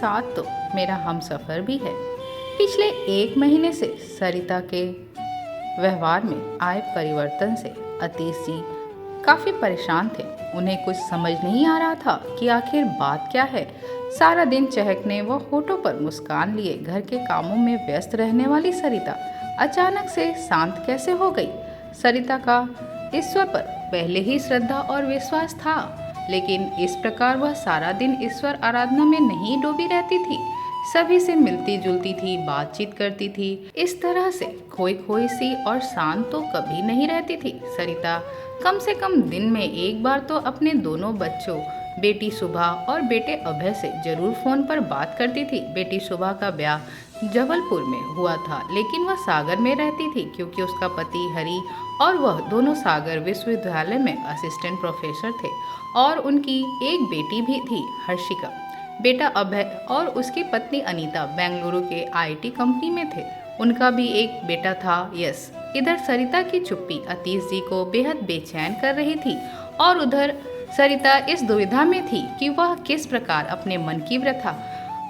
साथ तो मेरा हमसफ़र भी है। पिछले 1 महीने से सरिता के व्यवहार में आए परिवर्तन से अतीश जी काफ़ी परेशान थे। उन्हें कुछ समझ नहीं आ रहा था कि आखिर बात क्या है। सारा दिन चहकने व होठों पर मुस्कान लिए घर के कामों में व्यस्त रहने वाली सरिता अचानक से शांत कैसे हो गई। सरिता का ईश्वर पर पहले ही श्रद्धा और विश्वास था, लेकिन इस प्रकार वह सारा दिन ईश्वर आराधना में नहीं डूबी रहती थी। सभी से मिलती जुलती थी, बातचीत करती थी। इस तरह से खोई खोई सी और शांत तो कभी नहीं रहती थी। सरिता कम से कम दिन में एक बार तो अपने दोनों बच्चों बेटी सुभा और बेटे अभय से जरूर फ़ोन पर बात करती थी। बेटी सुभा का ब्याह जबलपुर में हुआ था, लेकिन वह सागर में रहती थी क्योंकि उसका पति हरि और वह दोनों सागर विश्वविद्यालय में असिस्टेंट प्रोफेसर थे और उनकी एक बेटी भी थी, हर्षिका। बेटा अभय और उसकी पत्नी अनीता बेंगलुरु के आईटी कंपनी में थे। उनका भी एक बेटा था, यश। इधर सरिता की चुप्पी अतीश जी को बेहद बेचैन कर रही थी और उधर सरिता इस दुविधा में थी कि वह किस प्रकार अपने मन की व्यथा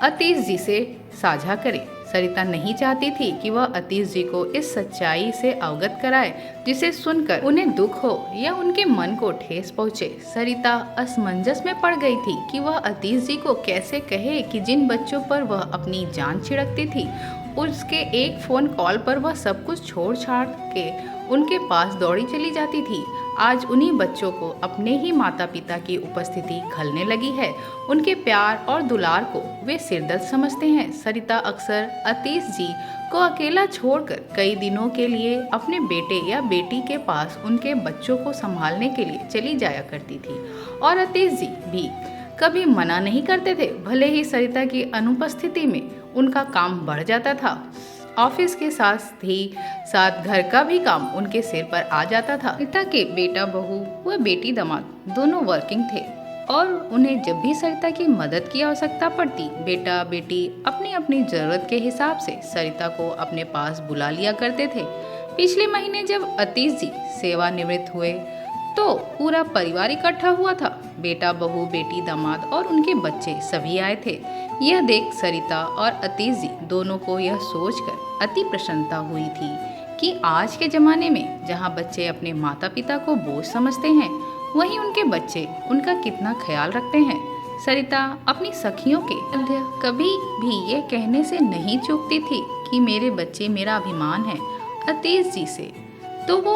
अतीश जी से साझा करे। सरिता नहीं चाहती थी कि वह अतीश जी को इस सच्चाई से अवगत कराए जिसे सुनकर उन्हें दुख हो या उनके मन को ठेस पहुँचे। सरिता असमंजस में पड़ गई थी कि वह अतीश जी को कैसे कहे कि जिन बच्चों पर वह अपनी जान छिड़कती थी, उसके एक फ़ोन कॉल पर वह सब कुछ छोड़ छाड़ के उनके पास दौड़ी चली जाती थी। आज उन्हीं बच्चों को अपने ही माता पिता की उपस्थिति खलने लगी है। उनके प्यार और दुलार को वे सिरदर्द समझते हैं। सरिता अक्सर अतीश जी को अकेला छोड़कर कई दिनों के लिए अपने बेटे या बेटी के पास उनके बच्चों को संभालने के लिए चली जाया करती थी और अतीश जी भी कभी मना नहीं करते थे। भले ही सरिता की अनुपस्थिति में उनका काम बढ़ जाता था, ऑफिस के साथ ही साथ घर का भी काम उनके सिर पर आ जाता था। सरिता के बेटा बहू व बेटी दामाद दोनों वर्किंग थे और उन्हें जब भी सरिता की मदद की आवश्यकता पड़ती, बेटा बेटी अपनी अपनी जरूरत के हिसाब से सरिता को अपने पास बुला लिया करते थे। पिछले महीने जब अतीश जी सेवानिवृत्त हुए तो पूरा परिवार इकट्ठा हुआ था। बेटा बहू बेटी दामाद और उनके बच्चे सभी आए थे। यह देख सरिता और अतीश जी दोनों को यह सोचकर अति प्रसन्नता हुई थी कि आज के ज़माने में जहाँ बच्चे अपने माता पिता को बोझ समझते हैं, वहीं उनके बच्चे उनका कितना ख्याल रखते हैं। सरिता अपनी सखियों के मध्य कभी भी ये कहने से नहीं चूकती थी कि मेरे बच्चे मेरा अभिमान है। अतीश जी से तो वो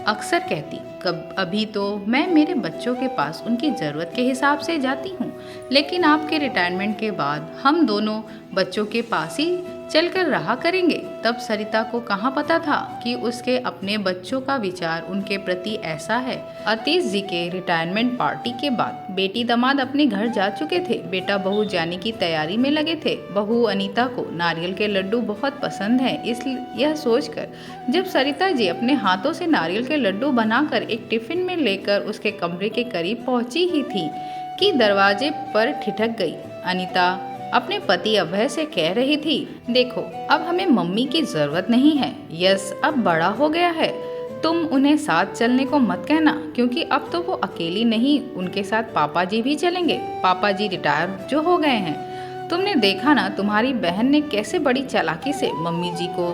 अक्सर कहती, कब अभी तो मैं मेरे बच्चों के पास उनकी ज़रूरत के हिसाब से जाती हूँ, लेकिन आपके रिटायरमेंट के बाद हम दोनों बच्चों के पास ही चलकर रहा करेंगे। तब सरिता को कहाँ पता था कि उसके अपने बच्चों का विचार उनके प्रति ऐसा है। अतीश जी के रिटायरमेंट पार्टी के बाद बेटी दामाद अपने घर जा चुके थे। बेटा बहू जाने की तैयारी में लगे थे। बहू अनीता को नारियल के लड्डू बहुत पसंद हैं, इसलिए यह सोचकर जब सरिता जी अपने हाथों से नारियल के लड्डू बनाकर एक टिफिन में लेकर उसके कमरे के करीब पहुंची ही थी कि दरवाजे पर ठिठक गई। अनीता अपने पति अभय से कह रही थी, देखो अब हमें मम्मी की जरूरत नहीं है, यश अब बड़ा हो गया है, तुम उन्हें साथ चलने को मत कहना, क्योंकि अब तो वो अकेली नहीं, उनके साथ पापा जी भी चलेंगे। पापा जी रिटायर जो हो गए हैं। तुमने देखा ना तुम्हारी बहन ने कैसे बड़ी चालाकी से मम्मी जी को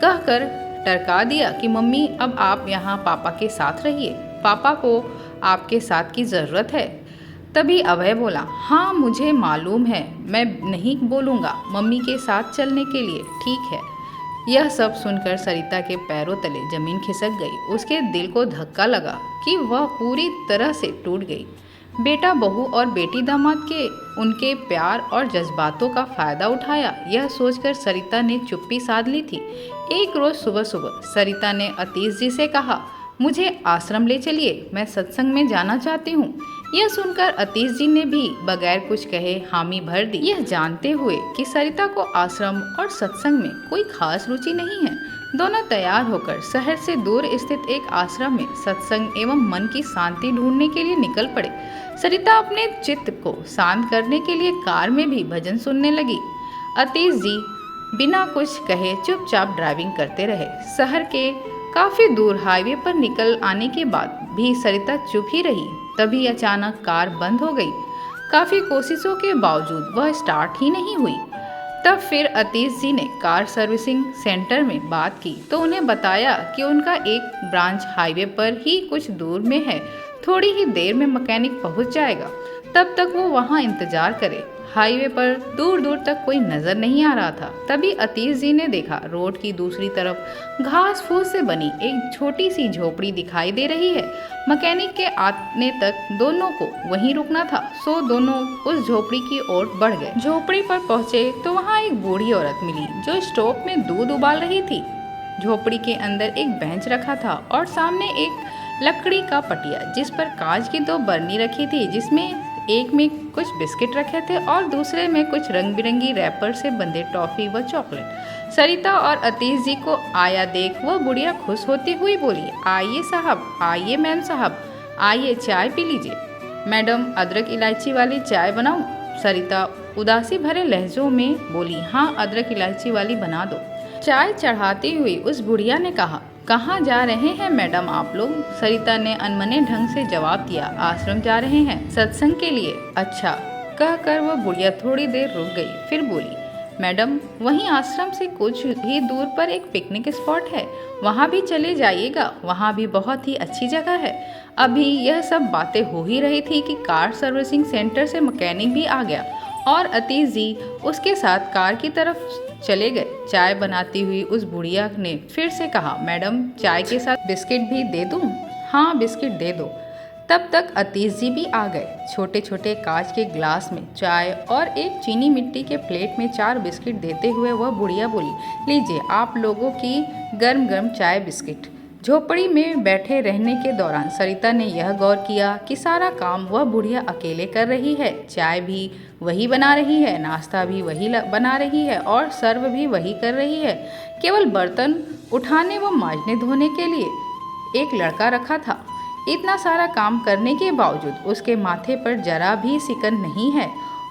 कहकर टरका दिया कि मम्मी अब आप यहाँ पापा के साथ रहिए, पापा को आपके साथ की ज़रूरत है। तभी अभय बोला, हाँ मुझे मालूम है, मैं नहीं बोलूँगा मम्मी के साथ चलने के लिए, ठीक है। यह सब सुनकर सरिता के पैरों तले जमीन खिसक गई। उसके दिल को धक्का लगा कि वह पूरी तरह से टूट गई। बेटा बहू और बेटी दामाद के उनके प्यार और जज्बातों का फ़ायदा उठाया, यह सोचकर सरिता ने चुप्पी साध ली थी। एक रोज़ सुबह सुबह सरिता ने अतीश जी से कहा, मुझे आश्रम ले चलिए, मैं सत्संग में जाना चाहती हूँ। यह सुनकर अतीश जी ने भी बगैर कुछ कहे हामी भर दी, यह जानते हुए कि सरिता को आश्रम और सत्संग में कोई खास रुचि नहीं है। दोनों तैयार होकर शहर से दूर स्थित एक आश्रम में सत्संग एवं मन की शांति ढूंढने के लिए निकल पड़े। सरिता अपने चित्त को शांत करने के लिए कार में भी भजन सुनने लगी। अतीश जी बिना कुछ कहे चुपचाप ड्राइविंग करते रहे। शहर के काफी दूर हाईवे पर निकल आने के बाद भी सरिता चुप ही रही। तभी अचानक कार बंद हो गई। काफ़ी कोशिशों के बावजूद वह स्टार्ट ही नहीं हुई। तब फिर अतीश जी ने कार सर्विसिंग सेंटर में बात की तो उन्हें बताया कि उनका एक ब्रांच हाईवे पर ही कुछ दूर में है, थोड़ी ही देर में मैकेनिक पहुंच जाएगा, तब तक वो वहां इंतजार करे। हाईवे पर दूर दूर तक कोई नजर नहीं आ रहा था। तभी अतीश जी ने देखा रोड की दूसरी तरफ घास फूस से बनी एक छोटी सी झोपड़ी दिखाई दे रही है। मैकेनिक के आने तक दोनों को वहीं रुकना था, सो दोनों उस झोपड़ी की ओर बढ़ गए। झोपड़ी पर पहुंचे तो वहां एक बूढ़ी औरत मिली जो स्टोव में दूध उबाल रही थी। झोपड़ी के अंदर एक बेंच रखा था और सामने एक लकड़ी का पटिया जिस पर कांच की 2 बरनी रखी थी, जिसमें एक में कुछ बिस्किट रखे थे और दूसरे में कुछ रंग बिरंगी रैपर से बंधे टॉफी व चॉकलेट। सरिता और अतीश जी को आया देख वह बुढ़िया खुश होती हुई बोली, आइए साहब, आइए मैम साहब, आइए चाय पी लीजिए। मैडम अदरक इलायची वाली चाय बनाऊं? सरिता उदासी भरे लहजों में बोली, हाँ अदरक इलायची वाली बना दो। चाय चढ़ाती हुई उस बुढ़िया ने कहा, कहाँ जा रहे हैं मैडम आप लोग? सरिता ने अनमने ढंग से जवाब दिया, आश्रम जा रहे हैं सत्संग के लिए। अच्छा, कहकर वह बुढ़िया थोड़ी देर रुक गई, फिर बोली, मैडम वहीं आश्रम से कुछ ही दूर पर एक पिकनिक स्पॉट है, वहाँ भी चले जाइएगा, वहाँ भी बहुत ही अच्छी जगह है। अभी यह सब बातें हो ही रही थी कि कार सर्विसिंग सेंटर से मैकेनिक भी आ गया और अतीश जी उसके साथ कार की तरफ चले गए। चाय बनाती हुई उस बुढ़िया ने फिर से कहा, मैडम चाय के साथ बिस्किट भी दे दूं? हाँ बिस्किट दे दो। तब तक अतीश जी भी आ गए। छोटे छोटे कांच के ग्लास में चाय और एक चीनी मिट्टी के प्लेट में 4 बिस्किट देते हुए वह बुढ़िया बोली, लीजिए आप लोगों की गर्म गर्म चाय बिस्किट। झोपड़ी में बैठे रहने के दौरान सरिता ने यह गौर किया कि सारा काम वह बुढ़िया अकेले कर रही है। चाय भी वही बना रही है, नाश्ता भी वही बना रही है और सर्व भी वही कर रही है। केवल बर्तन उठाने व मांजने धोने के लिए एक लड़का रखा था। इतना सारा काम करने के बावजूद उसके माथे पर जरा भी सिकन नहीं है।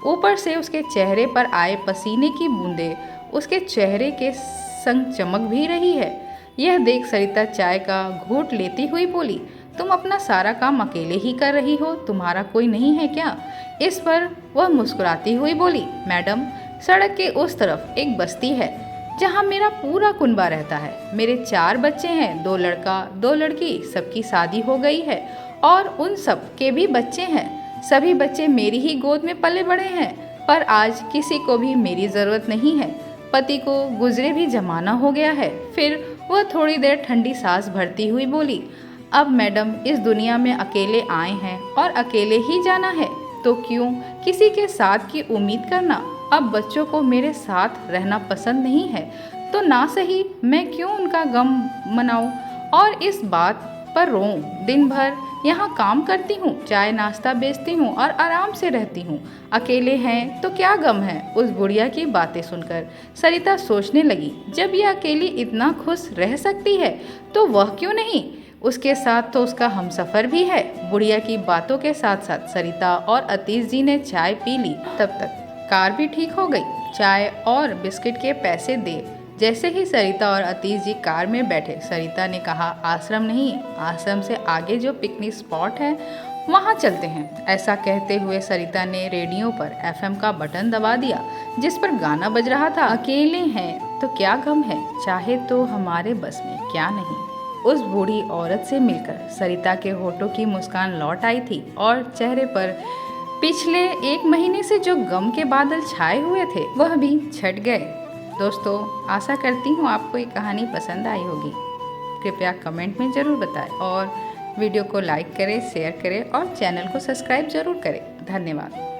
ऊपर से उसके चेहरे पर आए पसीने की बूंदें उसके चेहरे के संग चमक भी रही है। यह देख सरिता चाय का घूंट लेती हुई बोली, तुम अपना सारा काम अकेले ही कर रही हो, तुम्हारा कोई नहीं है क्या? इस पर वह मुस्कुराती हुई बोली, मैडम सड़क के उस तरफ एक बस्ती है जहाँ मेरा पूरा कुनबा रहता है। मेरे 4 बच्चे हैं, 2 लड़का 2 लड़की, सबकी शादी हो गई है और उन सब के भी बच्चे हैं। सभी बच्चे मेरी ही गोद में पले बड़े हैं, पर आज किसी को भी मेरी ज़रूरत नहीं है। पति को गुजरे भी जमाना हो गया है। फिर वह थोड़ी देर ठंडी सांस भरती हुई बोली, अब मैडम इस दुनिया में अकेले आए हैं और अकेले ही जाना है, तो क्यों किसी के साथ की उम्मीद करना? अब बच्चों को मेरे साथ रहना पसंद नहीं है तो ना सही, मैं क्यों उनका गम मनाऊं और इस बात पर रोऊं? दिन भर यहाँ काम करती हूँ, चाय नाश्ता बेचती हूँ और आराम से रहती हूँ। अकेले हैं तो क्या गम है? उस बुढ़िया की बातें सुनकर सरिता सोचने लगी, जब यह अकेली इतना खुश रह सकती है तो वह क्यों नहीं? उसके साथ तो उसका हमसफ़र भी है। बुढ़िया की बातों के साथ साथ सरिता और अतीश जी ने चाय पी ली। तब तक कार भी ठीक हो गई। चाय और बिस्किट के पैसे दे जैसे ही सरिता और अतीश जी कार में बैठे, सरिता ने कहा, आश्रम नहीं, आश्रम से आगे जो पिकनिक स्पॉट है वहाँ चलते हैं। ऐसा कहते हुए सरिता ने रेडियो पर FM का बटन दबा दिया जिस पर गाना बज रहा था, अकेले हैं तो क्या गम है, चाहे तो हमारे बस में क्या नहीं। उस बूढ़ी औरत से मिलकर सरिता के होठों की मुस्कान लौट आई थी और चेहरे पर पिछले 1 महीने से जो गम के बादल छाए हुए थे वह भी छट गए। दोस्तों, आशा करती हूँ आपको ये कहानी पसंद आई होगी। कृपया कमेंट में ज़रूर बताएं और वीडियो को लाइक करें, शेयर करें और चैनल को सब्सक्राइब ज़रूर करें। धन्यवाद।